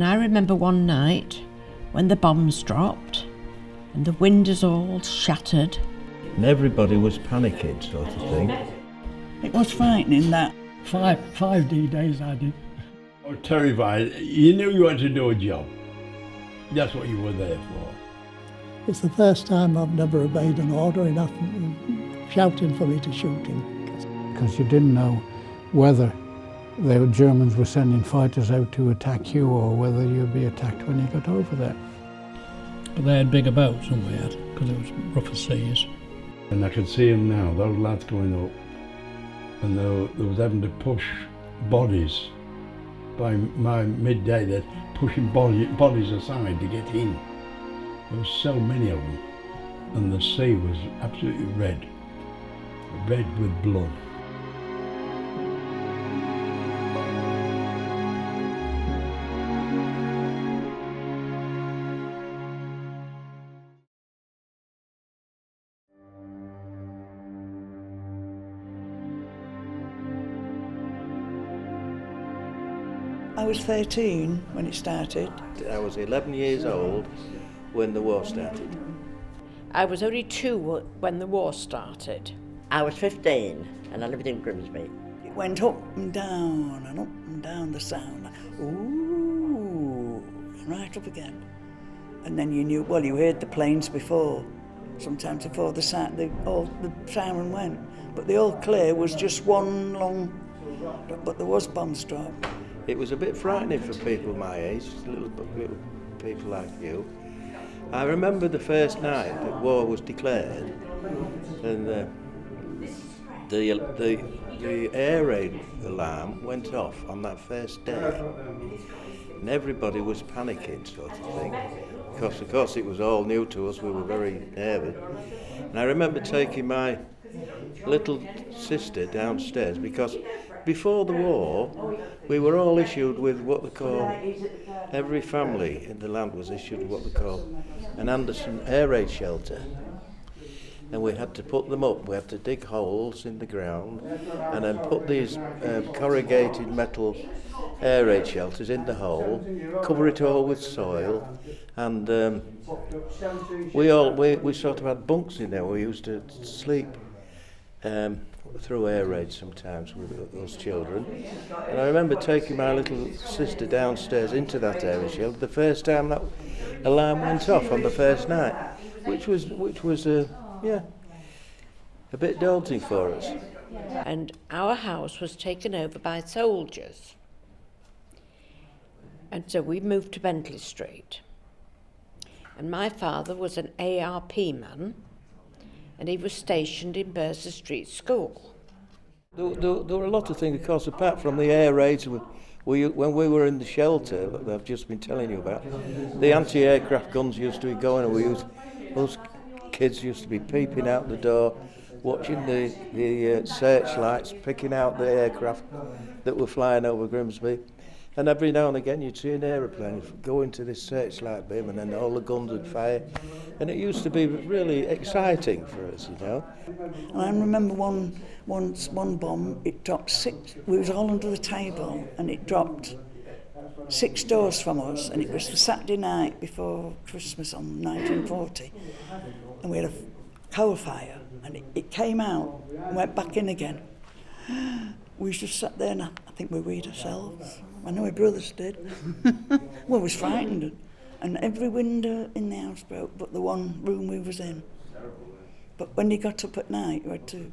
And I remember one night when the bombs dropped and the windows all shattered. And everybody was panicking, sort of thing. It was frightening that. Five D-days I did. I was terrified. You knew you had to do a job. That's what you were there for. It's the first time I've never obeyed an order enough shouting for me to shoot him. Because you didn't know whether the Germans were sending fighters out to attack you or whether you'd be attacked when you got over there. But they had bigger boats than we had, because it was rougher seas. And I can see them now, those lads going up, and they was having to push bodies. By my midday, they're pushing bodies aside to get in. There were so many of them, and the sea was absolutely red with blood. I was 13 when it started. I was 11 years old when the war started. I was only 2 when the war started. I was 15 and I lived in Grimsby. It went up and down the sound. Ooh, and right up again. And then you knew, well, you heard the planes before, sometimes before the siren went. But the all clear was just one long, but there was bombs dropped. It was a bit frightening for people my age, little people like you. I remember the first night that war was declared, and the air raid alarm went off on that first day, and everybody was panicking, sort of thing, because of course it was all new to us. We were very nervous, and I remember taking my little sister downstairs because before the war, we were all issued with what they call, every family in the land was issued what they call an Anderson air raid shelter. And we had to put them up, we had to dig holes in the ground and then put these corrugated metal air raid shelters in the hole, cover it all with soil, and we sort of had bunks in there. We used to sleep through air raids sometimes with those children. And I remember taking my little sister downstairs into that air raid shelter the first time that alarm went off on the first night, which was a bit daunting for us. And our house was taken over by soldiers. And so we moved to Bentley Street. And my father was an ARP man, and he was stationed in Bursa Street School. There were a lot of things, of course, apart from the air raids. When we were in the shelter that I've just been telling you about, the anti-aircraft guns used to be going, and those kids used to be peeping out the door, watching the searchlights, picking out the aircraft that were flying over Grimsby. And every now and again you'd see an aeroplane go into this searchlight beam and then all the guns would fire. And it used to be really exciting for us, you know. And I remember one bomb, it dropped 6, we was all under the table, and it dropped 6 doors from us, and it was the Saturday night before Christmas on 1940. And we had a coal fire, and it came out and went back in again. We just sat there, and I think we weed ourselves. I know my brothers did. We was frightened, and every window in the house broke but the one room we was in. But when you got up at night, you had to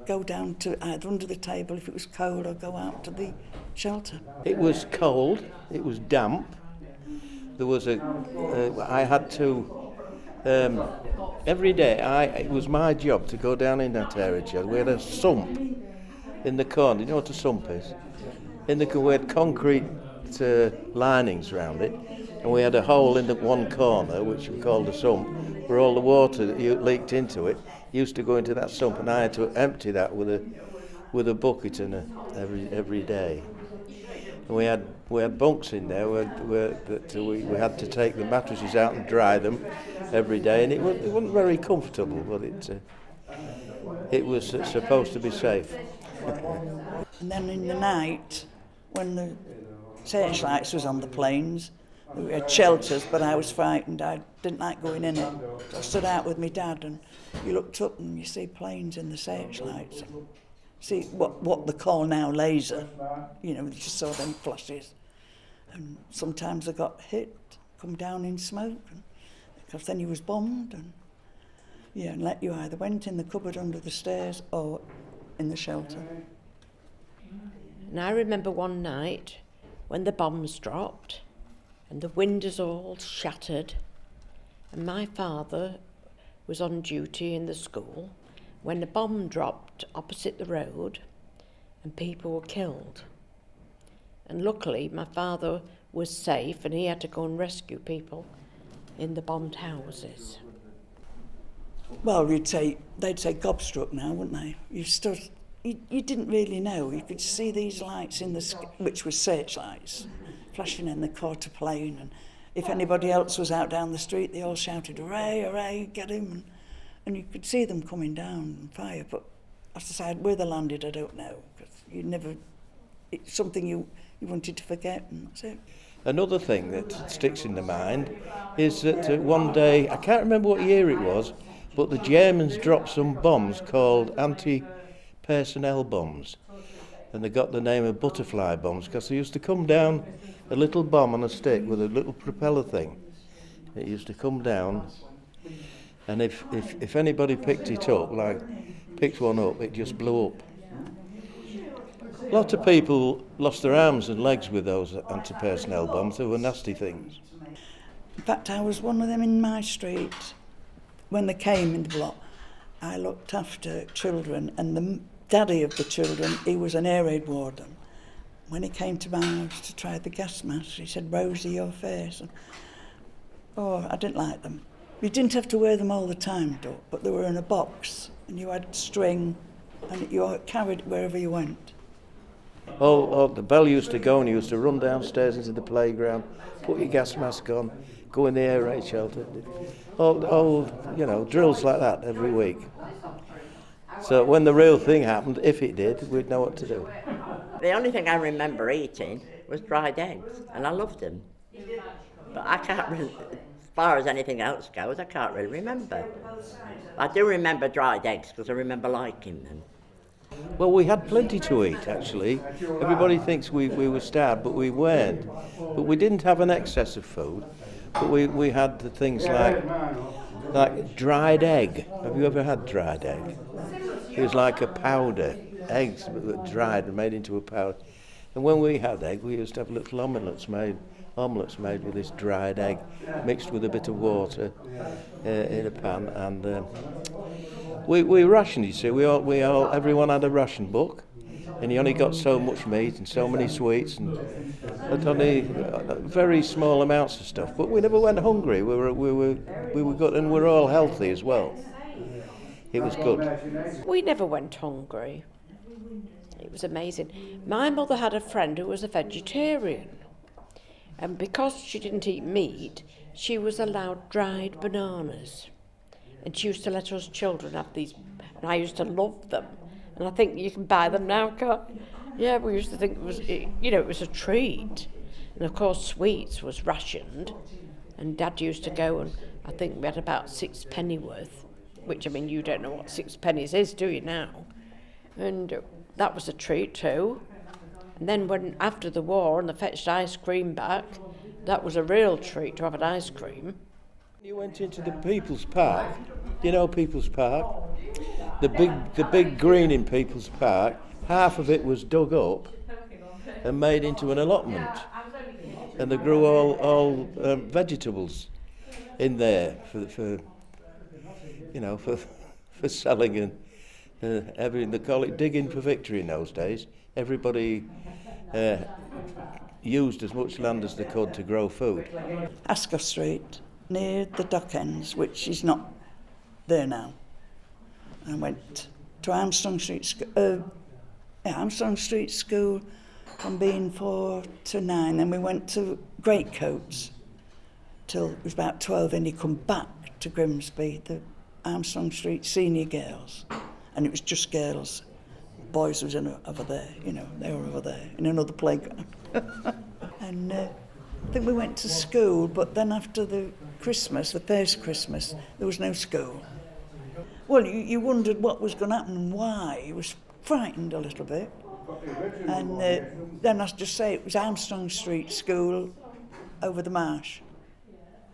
go down to either under the table if it was cold or go out to the shelter. It was cold, it was damp. There was I had to, every day, it was my job to go down in that area shelter. We had a sump in the corner. You know what a sump is? We had concrete linings around it, and we had a hole in the one corner, which we called a sump, where all the water that leaked into it used to go into that sump, and I had to empty that with a bucket every day. And we had bunks in there where we had to take the mattresses out and dry them every day, and it wasn't very comfortable, but it was supposed to be safe. And then in the night, when the searchlights was on the planes. We had shelters, but I was frightened. I didn't like going in it. So I stood out with my dad, and you looked up and you see planes in the searchlights. See what they call now laser. You know, you just saw them flashes. And sometimes I got hit, come down in smoke, because then you was bombed, and let you either went in the cupboard under the stairs or in the shelter. And I remember one night when the bombs dropped and the windows all shattered, and my father was on duty in the school when the bomb dropped opposite the road and people were killed. And luckily my father was safe and he had to go and rescue people in the bombed houses. Well, they'd say gobstruck now, wouldn't they? You didn't really know. You could see these lights in the sky, which were searchlights, flashing in the quarter plane, and if anybody else was out down the street, they all shouted, "Hooray, hooray, get him!" And you could see them coming down and fire. But as I said, where they landed, I don't know, because it's something you wanted to forget, and that's it. Another thing that sticks in the mind is that one day, I can't remember what year it was, but the Germans dropped some bombs called anti-personnel bombs. And they got the name of butterfly bombs because they used to come down, a little bomb on a stick with a little propeller thing. It used to come down, and if anybody picked it up, picked one up, it just blew up. A lot of people lost their arms and legs with those anti-personnel bombs. They were nasty things. In fact, I was one of them in my street. When they came in the block, I looked after children, and the daddy of the children, he was an air raid warden. When he came to my house to try the gas mask, he said, "Rosie, your face." And, I didn't like them. You didn't have to wear them all the time, but they were in a box, and you had string, and you carried it wherever you went. The bell used to go, and you used to run downstairs into the playground, put your gas mask on, go in the air raid shelter. Drills like that every week. So when the real thing happened, if it did, we'd know what to do. The only thing I remember eating was dried eggs, and I loved them. But I can't really, as far as anything else goes, I can't really remember. I do remember dried eggs because I remember liking them. Well, we had plenty to eat, actually. Everybody thinks we were starved, but we weren't. But we didn't have an excess of food. But we had the things like dried egg. Have you ever had dried egg? It was like a powder. Eggs that were dried and made into a powder. And when we had egg, we used to have little omelets made with this dried egg, mixed with a bit of water in a pan. And we rationed, you see. Everyone had a ration book, and you only got so much meat and so many sweets, and only very small amounts of stuff. But we never went hungry. We were good, and we're all healthy as well. It was good. We never went hungry. It was amazing. My mother had a friend who was a vegetarian, and because she didn't eat meat, she was allowed dried bananas. And she used to let us children have these, and I used to love them. And I think you can buy them now, can't you? Yeah, we used to think it was a treat. And of course, sweets was rationed, and Dad used to go, and I think we had about 6 penny worth, which, I mean, you don't know what 6 pennies is, do you now? And that was a treat too. And then after the war, and they fetched ice cream back, that was a real treat to have an ice cream. You went into the People's Park. Do you know People's Park? The big green in People's Park, half of it was dug up and made into an allotment. And they grew all vegetables in there for selling, and everything. They call it digging for victory in those days. Everybody used as much land as they could to grow food. Ascot Street, near the dock ends, which is not there now. I went to Armstrong Street School from being 4 to 9. Then we went to Greatcoats till it was about 12, and he come back to Grimsby, the Armstrong Street Senior Girls, and it was just girls. Boys was over there, they were over there in another playground. And I think we went to school, but then after the first Christmas, there was no school. Well, you wondered what was going to happen and why. You was frightened a little bit. And then I just say it was Armstrong Street School over the marsh.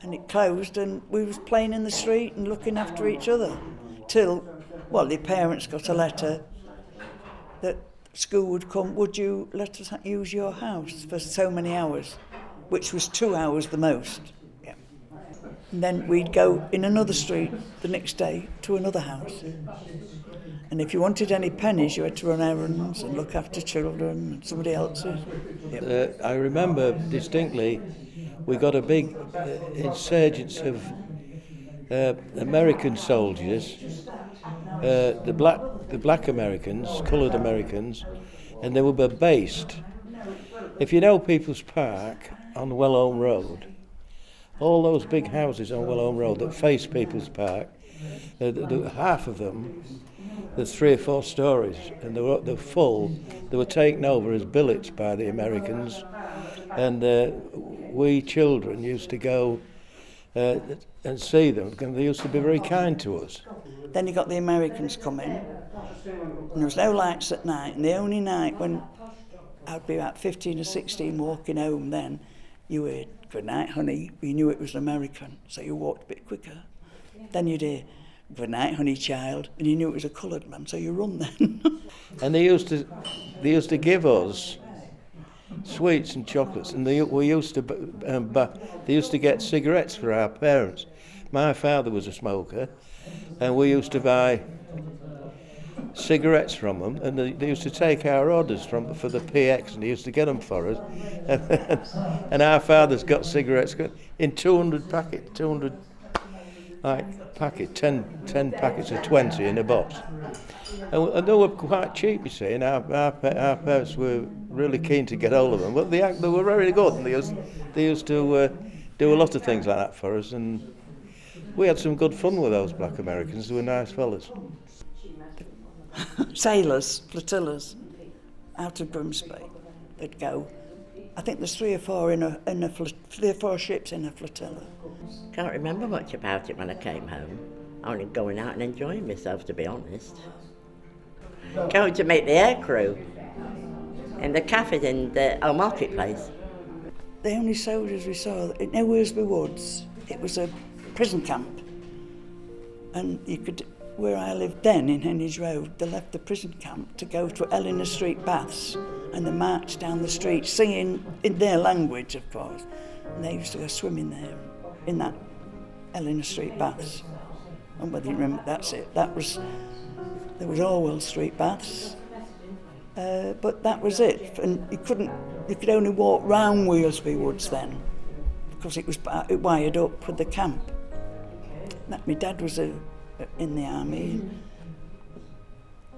And it closed and we was playing in the street and looking after each other. Till, well, the parents got a letter that school would come, would you let us use your house for so many hours, which was 2 hours the most. Yeah. And then we'd go in another street the next day to another house. And if you wanted any pennies, you had to run errands and look after children and somebody else's. Yeah. I remember distinctly we got a big insurgence of American soldiers, the black Americans, coloured Americans, and they were based. If you know People's Park on Wellholme Road, all those big houses on Wellholme Road that face People's Park, half of them, there's 3 or 4 stories, and they're full. They were taken over as billets by the Americans, and we children used to go and see them, and they used to be very kind to us. Then you got the Americans coming, and there was no lights at night, and the only night when I'd be about 15 or 16 walking home then, you heard, "Good night, honey." You knew it was an American, so you walked a bit quicker. Then you'd hear, "Good night, honey, child," and you knew it was a coloured man, so you run then. And they used to give us sweets and chocolates, and they used to get cigarettes for our parents. My father was a smoker, and we used to buy cigarettes from them, and they used to take our orders for the PX, and they used to get them for us. And our fathers got cigarettes in 200 packets, 200 packet, 10 packets of 20 in a box. And they were quite cheap, you see, and our parents were really keen to get hold of them. But they were very good, and they used to do a lot of things like that for us, and we had some good fun with those black Americans. They were nice fellas. Sailors, flotillas, out of Grimsby, they'd go. I think there's 3 or 4 3 or 4 ships in a flotilla. Can't remember much about it when I came home. Only going out and enjoying myself, to be honest. Going to meet the aircrew in the cafe in the marketplace. The only soldiers we saw in Woolsby Woods, it was a prison camp, and you could. Where I lived then, in Henry's Road, they left the prison camp to go to Eleanor Street Baths, and they marched down the street singing in their language, of course. And they used to go swimming there, in that Eleanor Street Baths. And whether you remember, that's it. There was Orwell Street Baths, but that was it. And you could only walk round Woolsby Woods then, because it was wired up with the camp. My dad was in the army.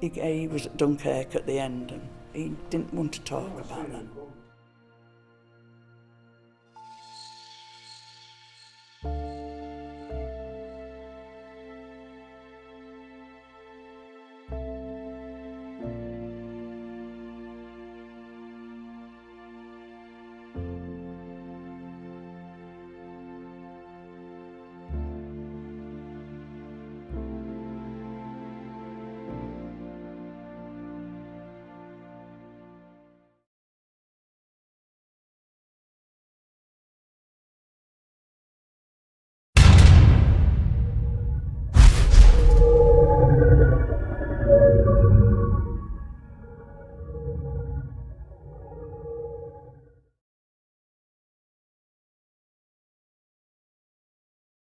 He was at Dunkirk at the end, and he didn't want to talk about that.